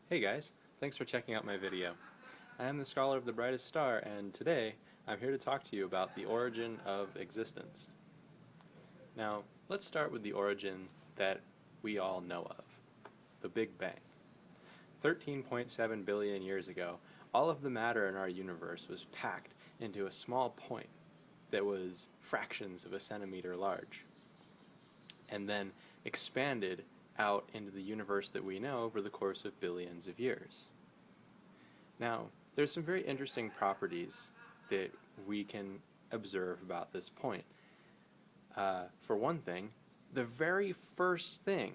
Hey guys, thanks for checking out my video. I am the Scholar of the Brightest Star, and today I'm here to talk to you about the origin of existence. Now, let's start with the origin that we all know of, the Big Bang. 13.7 billion years ago, all of the matter in our universe was packed into a small point that was fractions of a centimeter large, and then expanded out into the universe that we know over the course of billions of years. Now, there's some very interesting properties that we can observe about this point. For one thing, the very first thing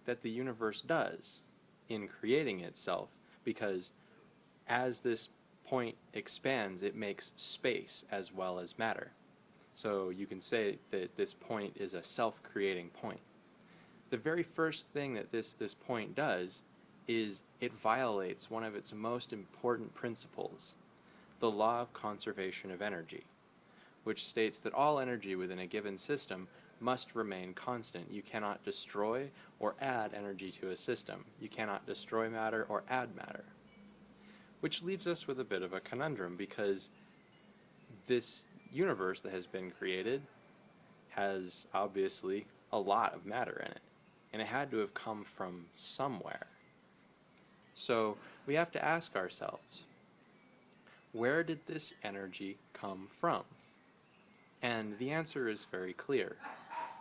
that the universe does in creating itself, because as this point expands, it makes space as well as matter. So you can say that this point is a self-creating point. The very first thing that this point does is it violates one of its most important principles, the law of conservation of energy, which states that all energy within a given system must remain constant. You cannot destroy or add energy to a system. You cannot destroy matter or add matter. Which leaves us with a bit of a conundrum, because this universe that has been created has obviously a lot of matter in it, and it had to have come from somewhere. So we have to ask ourselves, where did this energy come from? And the answer is very clear.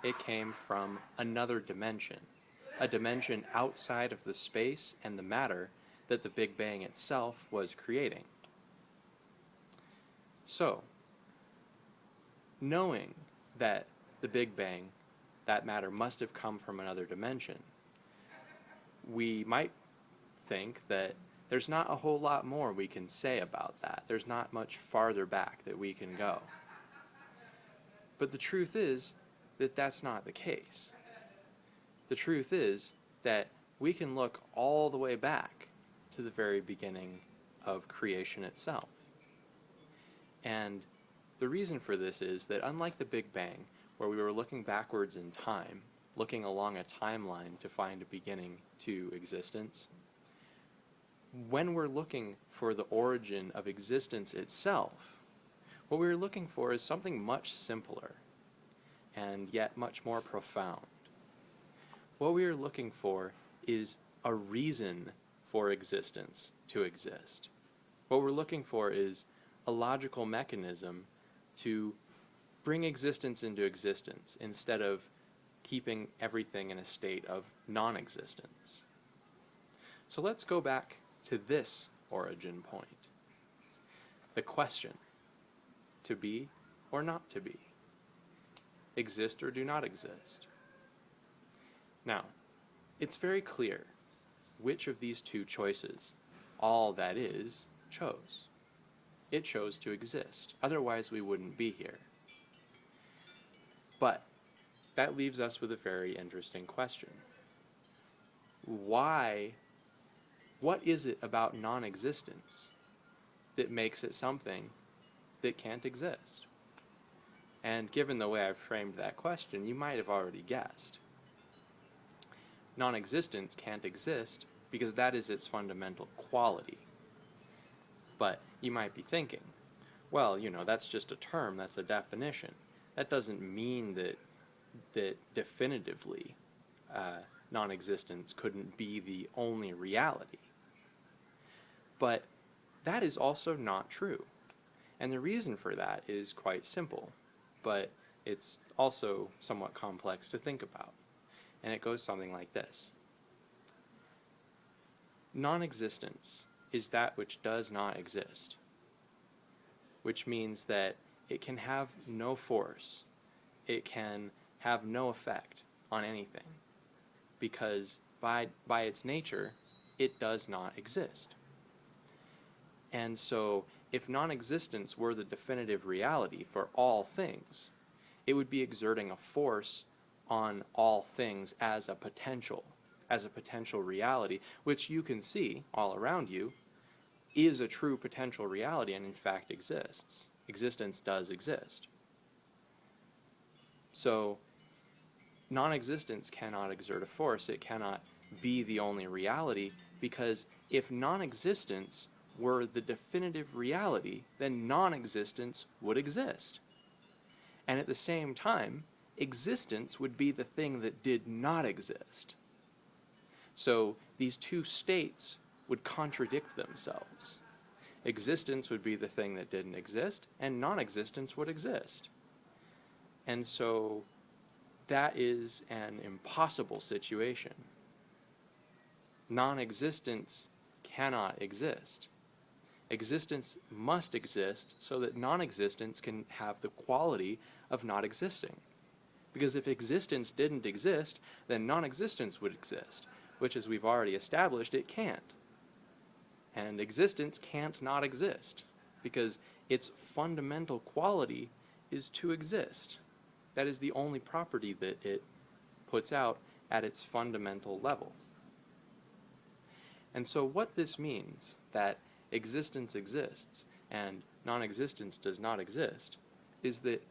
It came from another dimension, a dimension outside of the space and the matter that the Big Bang itself was creating. So, knowing that the Big Bang, that matter must have come from another dimension, we might think that there's not a whole lot more we can say about that. There's not much farther back that we can go. But the truth is that that's not the case. The truth is that we can look all the way back to the very beginning of creation itself. And the reason for this is that, unlike the Big Bang, where we were looking backwards in time, looking along a timeline to find a beginning to existence, when we're looking for the origin of existence itself, what we're looking for is something much simpler and yet much more profound. What we are looking for is a reason for existence to exist. What we're looking for is a logical mechanism to bring existence into existence instead of keeping everything in a state of non-existence. So let's go back to this origin point. The question, to be or not to be, exist or do not exist. Now, it's very clear which of these two choices all that is chose. It chose to exist, otherwise we wouldn't be here. But that leaves us with a very interesting question. What is it about non-existence that makes it something that can't exist? And given the way I've framed that question, you might have already guessed. Non-existence can't exist because that is its fundamental quality. But you might be thinking, well, that's just a term, that's a definition. That doesn't mean that definitively non-existence couldn't be the only reality. But that is also not true. And the reason for that is quite simple, but it's also somewhat complex to think about. And it goes something like this. Non-existence is that which does not exist, which means that it can have no force, it can have no effect on anything, because by its nature, it does not exist. And so, if non-existence were the definitive reality for all things, it would be exerting a force on all things as a potential reality, which you can see all around you is a true potential reality and in fact exists. Existence does exist. So non-existence cannot exert a force. It cannot be the only reality because if non-existence were the definitive reality, then non-existence would exist. And at the same time, existence would be the thing that did not exist. So these two states would contradict themselves. Existence would be the thing that didn't exist, and non-existence would exist. And so that is an impossible situation. Non-existence cannot exist. Existence must exist so that non-existence can have the quality of not existing. Because if existence didn't exist, then non-existence would exist, which, as we've already established, it can't. And existence can't not exist, because its fundamental quality is to exist. That is the only property that it puts out at its fundamental level. And so what this means, that existence exists and non-existence does not exist, is that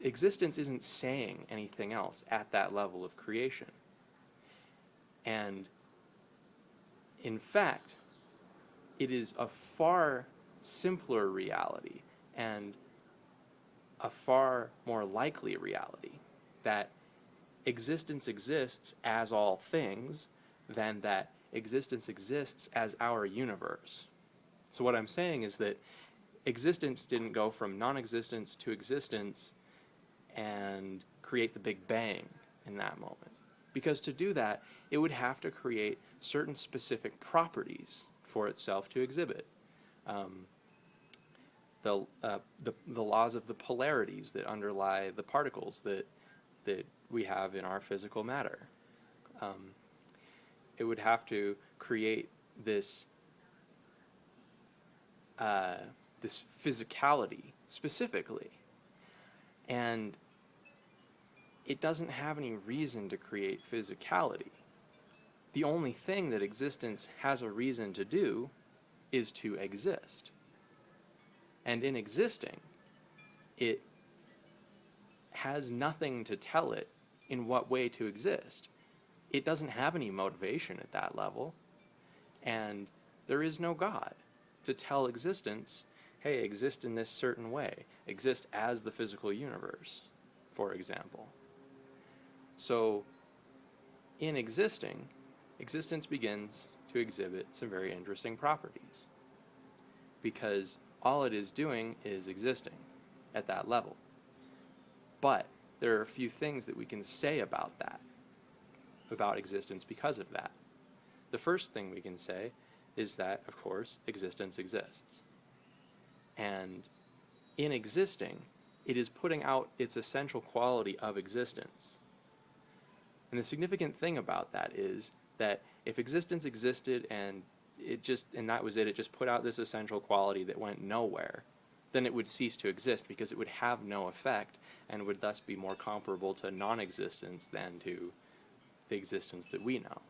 existence isn't saying anything else at that level of creation. And in fact, it is a far simpler reality and a far more likely reality that existence exists as all things than that existence exists as our universe. So what I'm saying is that existence didn't go from non-existence to existence and create the Big Bang in that moment. Because to do that, it would have to create certain specific properties for itself to exhibit. The laws of the polarities that underlie the particles that we have in our physical matter. It would have to create this this physicality specifically, and it doesn't have any reason to create physicality. The only thing that existence has a reason to do is to exist. And in existing, it has nothing to tell it in what way to exist. It doesn't have any motivation at that level, and there is no God to tell existence, hey, exist in this certain way, exist as the physical universe, for example. So, in existing, existence begins to exhibit some very interesting properties, because all it is doing is existing at that level. But there are a few things that we can say about that, about existence because of that. The first thing we can say is that, of course, existence exists. And in existing, it is putting out its essential quality of existence. And the significant thing about that is that if existence existed and that was it just put out this essential quality that went nowhere, then it would cease to exist because it would have no effect and would thus be more comparable to non-existence than to the existence that we know.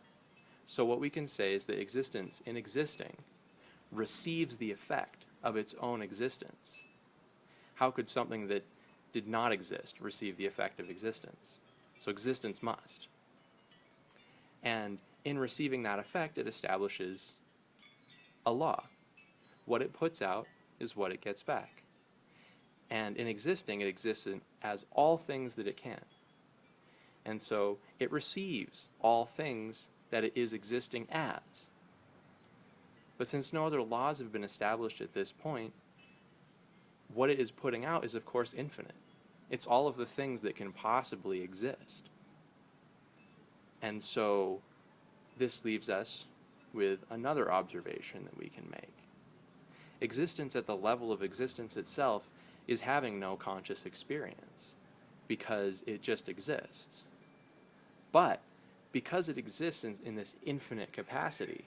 So what we can say is that existence, in existing, receives the effect of its own existence. How could something that did not exist receive the effect of existence? So existence must. And in receiving that effect, it establishes a law. What it puts out is what it gets back. And in existing, it exists as all things that it can. And so it receives all things that it is existing as. But since no other laws have been established at this point, what it is putting out is, of course, infinite. It's all of the things that can possibly exist. And so this leaves us with another observation that we can make. Existence at the level of existence itself is having no conscious experience because it just exists. But because it exists in this infinite capacity,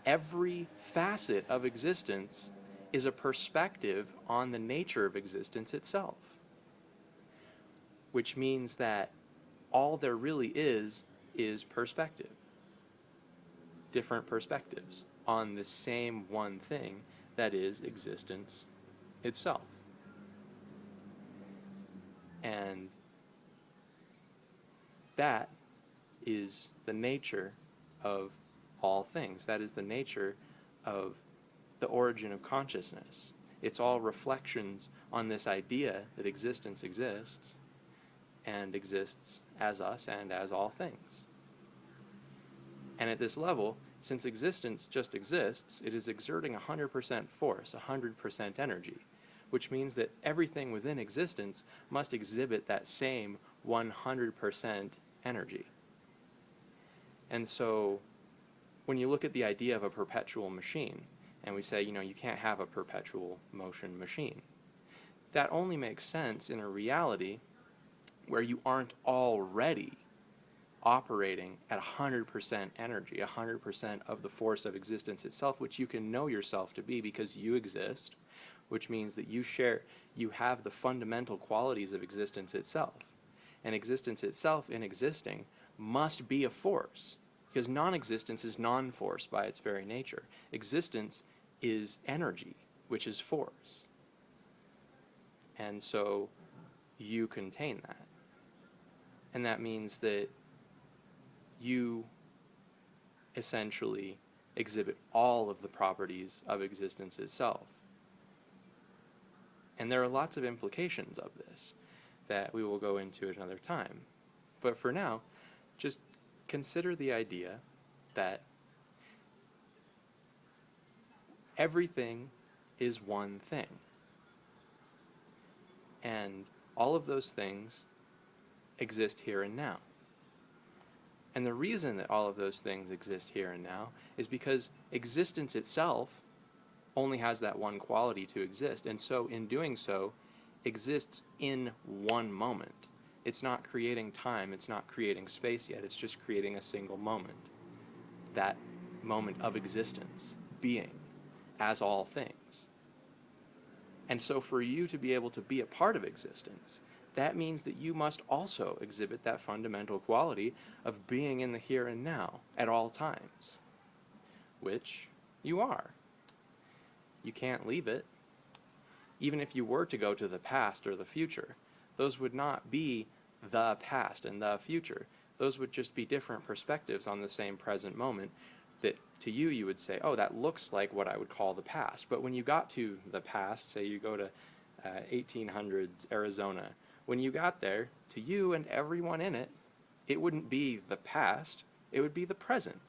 every facet of existence is a perspective on the nature of existence itself. Which means that all there really is perspective. Different perspectives on the same one thing that is existence itself. And that is the nature of all things. That is the nature of the origin of consciousness. It's all reflections on this idea that existence exists and exists as us and as all things. And at this level, since existence just exists, it is exerting 100% force, 100% energy, which means that everything within existence must exhibit that same 100% energy. And so when you look at the idea of a perpetual machine, and we say, you can't have a perpetual motion machine, that only makes sense in a reality where you aren't already operating at 100% energy, 100% of the force of existence itself, which you can know yourself to be because you exist, which means that you have the fundamental qualities of existence itself. And existence itself, in existing, must be a force, because non-existence is non-force by its very nature. Existence is energy, which is force. And so you contain that. And that means that you essentially exhibit all of the properties of existence itself. And there are lots of implications of this that we will go into at another time. But for now, just consider the idea that everything is one thing. And all of those things exist here and now. And the reason that all of those things exist here and now is because existence itself only has that one quality to exist, and so in doing so, exists in one moment. It's not creating time, it's not creating space yet, it's just creating a single moment. That moment of existence, being, as all things. And so for you to be able to be a part of existence, that means that you must also exhibit that fundamental quality of being in the here and now at all times, which you are. You can't leave it. Even if you were to go to the past or the future, those would not be the past and the future. Those would just be different perspectives on the same present moment that to you, you would say, oh, that looks like what I would call the past. But when you got to the past, say you go to 1800s Arizona, when you got there, to you and everyone in it, it wouldn't be the past, it would be the present.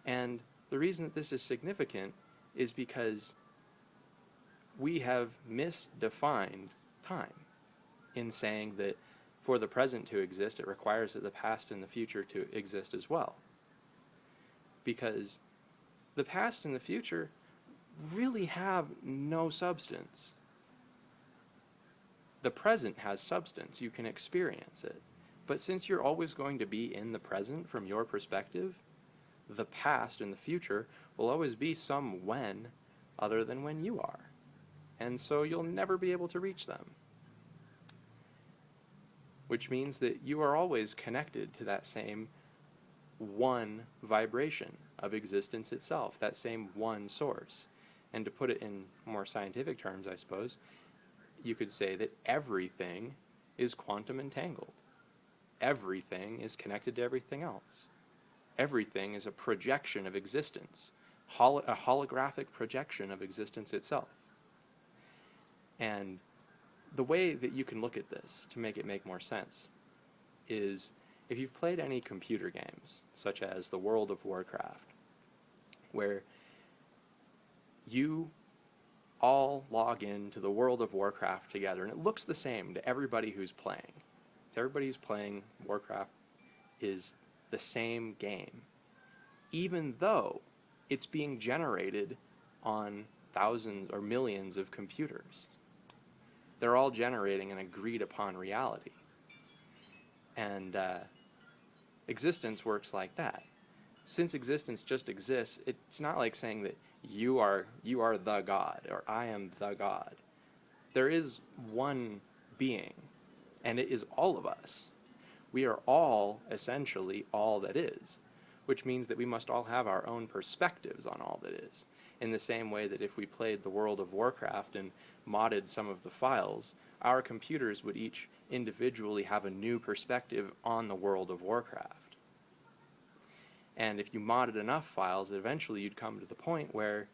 And the reason that this is significant is because we have misdefined time in saying that for the present to exist, it requires that the past and the future to exist as well. Because the past and the future really have no substance. The present has substance, you can experience it. But since you're always going to be in the present from your perspective, the past and the future will always be some when other than when you are. And so you'll never be able to reach them. Which means that you are always connected to that same one vibration of existence itself, that same one source. And to put it in more scientific terms, I suppose, you could say that everything is quantum entangled. Everything is connected to everything else. Everything is a projection of existence, a holographic projection of existence itself. And the way that you can look at this to make it make more sense is if you've played any computer games, such as the World of Warcraft, where you all log into the World of Warcraft together, and it looks the same to everybody who's playing. To everybody who's playing, Warcraft is the same game, even though it's being generated on thousands or millions of computers. They're all generating an agreed upon reality. And existence works like that. Since existence just exists, it's not like saying that you are the God, or I am the God. There is one being, and it is all of us. We are all essentially all that is, which means that we must all have our own perspectives on all that is. In the same way that if we played the World of Warcraft and modded some of the files, our computers would each individually have a new perspective on the World of Warcraft. And if you modded enough files, eventually you'd come to the point where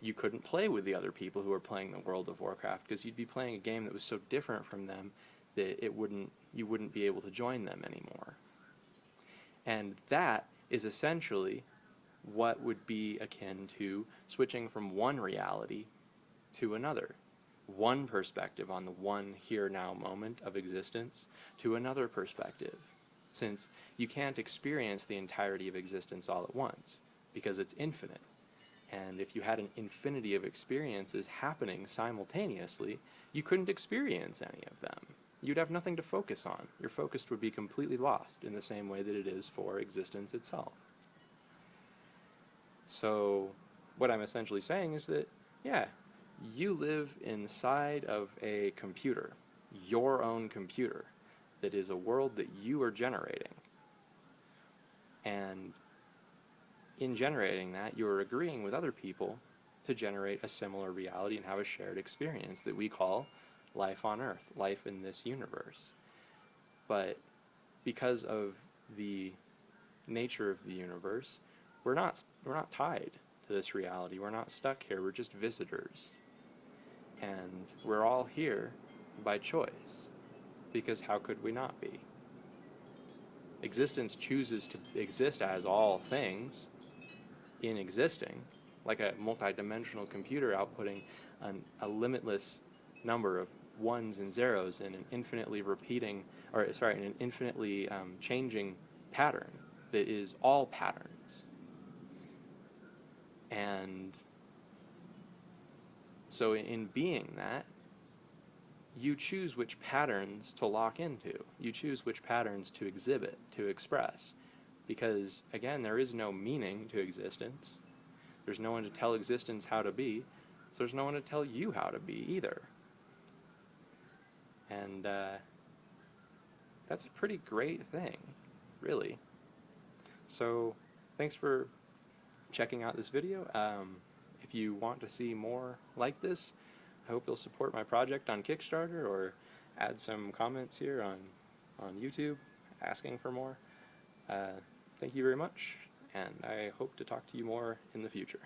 you couldn't play with the other people who were playing the World of Warcraft, because you'd be playing a game that was so different from them that you wouldn't be able to join them anymore. And that is essentially what would be akin to switching from one reality to another. One perspective on the one here-now moment of existence to another perspective, since you can't experience the entirety of existence all at once, because it's infinite. And if you had an infinity of experiences happening simultaneously, you couldn't experience any of them. You'd have nothing to focus on. Your focus would be completely lost in the same way that it is for existence itself. So what I'm essentially saying is that, yeah, you live inside of a computer, your own computer, that is a world that you are generating. And in generating that, you're agreeing with other people to generate a similar reality and have a shared experience that we call life on Earth, life in this universe. But because of the nature of the universe, we're not tied to this reality. We're not stuck here. We're just visitors. And we're all here by choice, because how could we not be? Existence chooses to exist as all things in existing, like a multidimensional computer outputting a limitless number of ones and zeros in an infinitely changing pattern that is all patterns. And so in being that, you choose which patterns to lock into. You choose which patterns to exhibit, to express. Because, again, there is no meaning to existence. There's no one to tell existence how to be, so there's no one to tell you how to be either. And that's a pretty great thing, really. So, thanks for checking out this video. If you want to see more like this, I hope you'll support my project on Kickstarter or add some comments here on YouTube asking for more. Thank you very much, and I hope to talk to you more in the future.